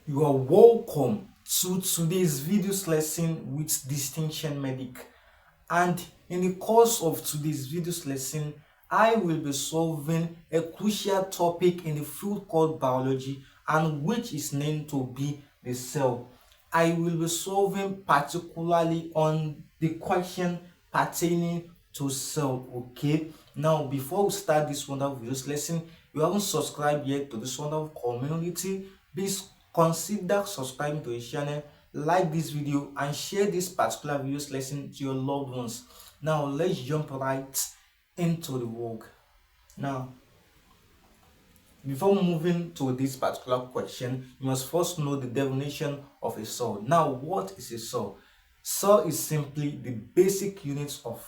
You are welcome to today's videos lesson with Distinction Medic. And in the course of today's videos lesson, I will be solving a crucial topic in the field called biology, and which is named to be the cell. I will be solving particularly on the question pertaining to cell. Okay, now before we start this wonderful videos lesson, if you haven't subscribed yet to this wonderful community, please consider subscribing to the channel, like this video, and share this particular videos lesson to your loved ones. Now let's jump right into the work. Now, before moving to this particular question, you must first know the definition of a cell. Now, what is a cell? Cell is simply the basic units of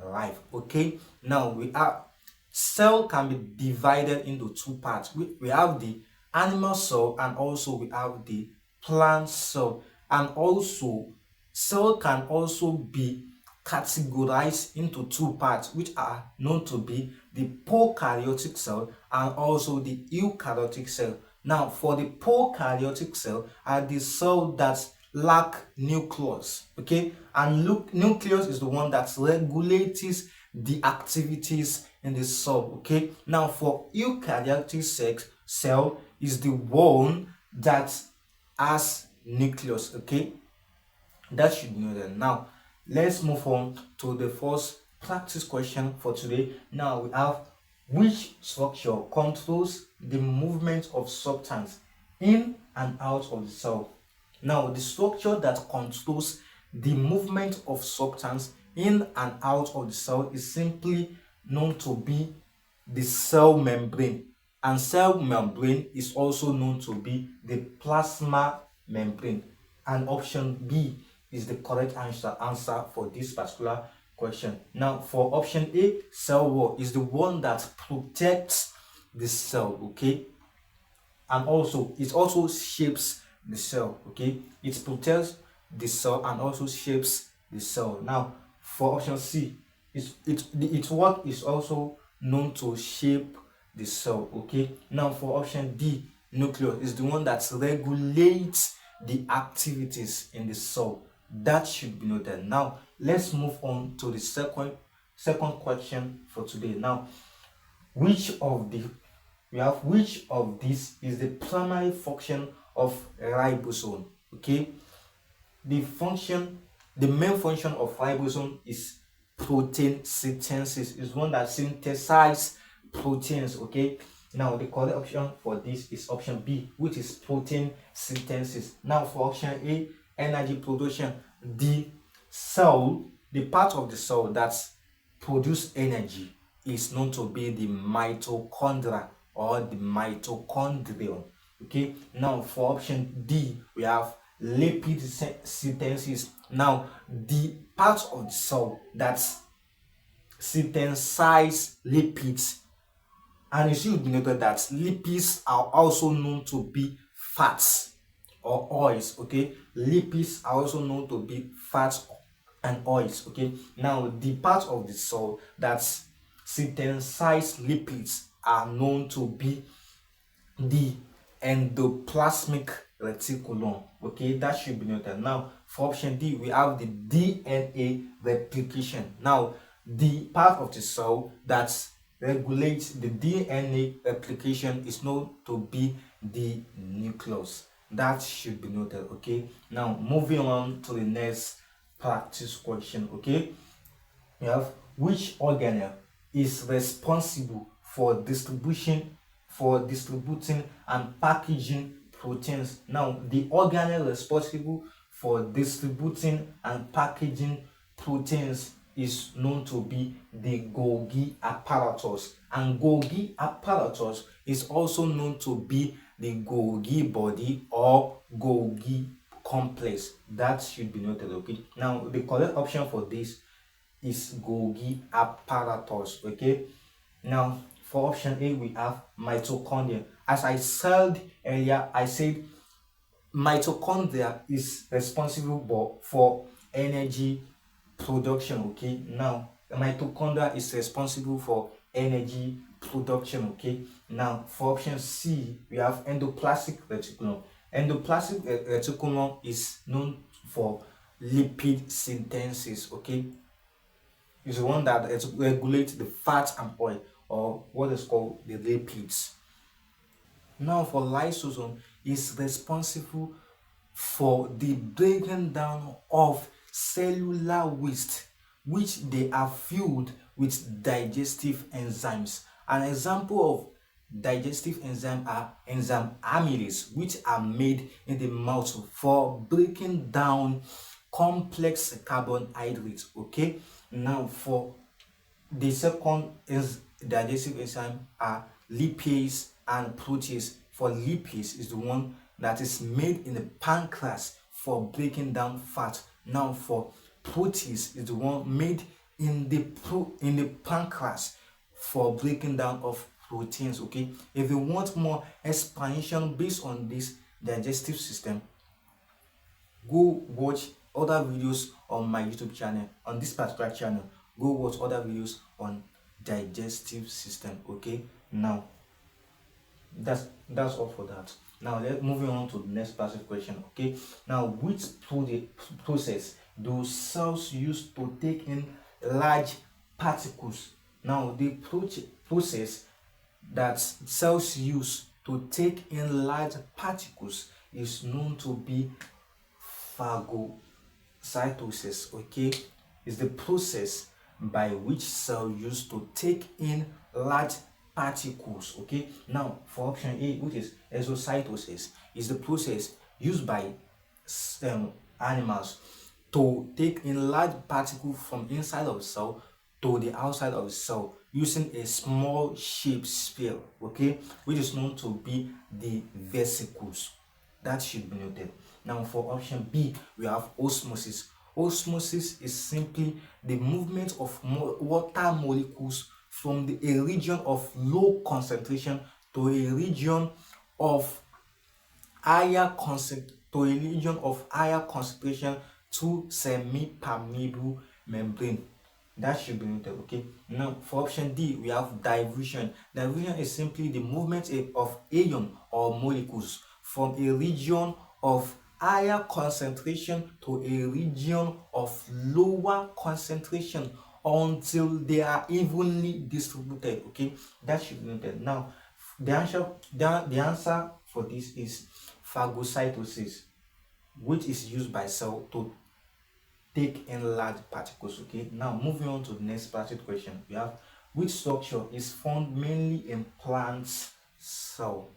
life. Okay, now we are cell can be divided into two parts. We have the animal cell, and also we have the plant cell. And also cell can also be categorized into two parts, which are known to be the prokaryotic cell and also the eukaryotic cell. Now, for the prokaryotic cell are the cell that lack nucleus. Okay, and look, nucleus is the one that regulates the activities in the cell. Okay, now for eukaryotic cell is the one that has nucleus. Okay, that should know that. Now let's move on to the first practice question for today. Now we have, which structure controls the movement of substance in and out of the cell? Now, the structure that controls the movement of substance in and out of the cell is simply known to be the cell membrane, and cell membrane is also known to be the plasma membrane. And option B is the correct answer for this particular question. Now, for option A, cell wall is the one that protects the cell. Okay, and also it also shapes the cell. Okay, it protects the cell and also shapes the cell. Now, for option C, its work is also known to shape the cell. Okay, now for option D, nucleus is the one that regulates the activities in the cell. That should be noted. Now let's move on to the second question for today. Now, which of these is the primary function of ribosome? Okay, the main function of ribosome is protein synthesis. Is one that synthesizes proteins. Okay, now the correct option for this is option B, which is protein synthesis. Now for option A, energy production, the part of the cell that produce energy is known to be the mitochondria or the mitochondrion. Okay, now for option D, we have lipid synthesis. Now, the part of the cell that synthesize lipids, and it should be noted that lipids are also known to be fats or oils. Okay, lipids are also known to be fats and oils. Okay, now the part of the cell that synthesize lipids are known to be the endoplasmic reticulum. Okay, that should be noted. Now for option D, we have the DNA replication. Now, the part of the cell that regulates the DNA replication is known to be the nucleus. That should be noted. Okay, now moving on to the next practice question. Okay, we have, which organelle is responsible for distributing and packaging proteins? Now, the organelle responsible for distributing and packaging proteins is known to be the Golgi apparatus, and Golgi apparatus is also known to be the Golgi body or Golgi complex. That should be noted. Okay, now the correct option for this is Golgi apparatus. Okay, now for option A, we have mitochondria. As I said earlier, I said mitochondria is responsible for energy production. Okay, now mitochondria is responsible for energy production. Okay, now for option C, we have endoplasmic reticulum. Endoplasmic reticulum is known for lipid synthesis. Okay, it's the one that regulates the fat and oil, or what is called the lipids. Now for lysosome, is responsible for the breaking down of cellular waste, which they are filled with digestive enzymes. An example of digestive enzyme are enzyme amylase, which are made in the mouth for breaking down complex carbohydrates. Okay, now for the second is digestive enzyme are lipase and protease. For lipase is the one that is made in the pancreas for breaking down fat. Now for protease is the one made in the pancreas for breaking down of proteins. Okay, if you want more explanation based on this digestive system, go watch other videos on my YouTube channel. On this particular channel, go watch other videos on digestive system. Okay, now that's all for that. Now let's moving on to the next passive question. Okay, now which process do cells use to take in large particles? Now the process that cells use to take in large particles is known to be phagocytosis. Okay, is the process by which cell used to take in large particles. Okay, now for option A, which is exocytosis, is the process used by animals to take in large particles from inside of the cell to the outside of the cell using a small shaped sphere. Okay, which is known to be the vesicles. That should be noted. Now for option B, we have osmosis. Osmosis is simply the movement of water molecules from a region of low concentration to a region of higher concentration to semi-permeable membrane. That should be noted. Okay, now for option D, we have diffusion. Diffusion is simply the movement of ion or molecules from a region of higher concentration to a region of lower concentration until they are evenly distributed. Okay, that should be noted. Now the answer for this is phagocytosis, which is used by cell to take in large particles. Okay, now moving on to the next passive question, we have which structure is found mainly in plant cell?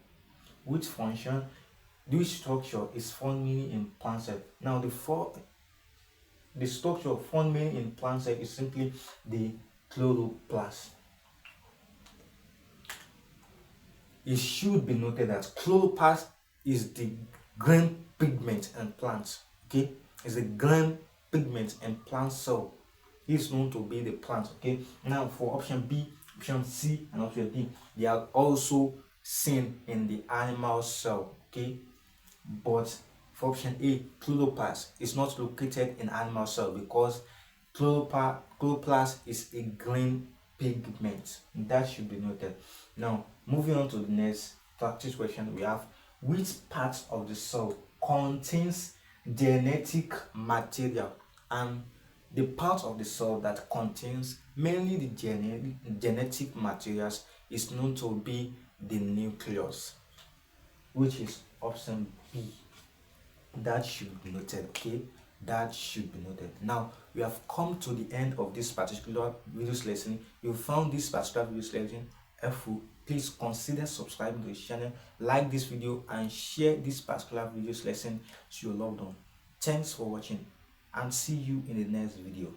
Which structure is found mainly in plant cell? Now the structure found mainly in plant cell is simply the chloroplast. It should be noted that chloroplast is the green pigment in plants. Okay, it's the green pigment in plant cell. It's known to be the plant. Okay, now for option B, option C, and option D, they are also seen in the animal cell. Okay, but for option A, chloroplast is not located in animal cell because chloroplast is a green pigment. That should be noted. Now moving on to the next practice question, we have which part of the cell contains genetic material? And the part of the cell that contains mainly the genetic materials is known to be the nucleus, which is option B. That should be noted. Okay, that should be noted. Now we have come to the end of this particular videos lesson. If you found this particular videos lesson helpful, please consider subscribing to the channel, like this video, and share this particular videos lesson to your loved one. Thanks for watching, and see you in the next video.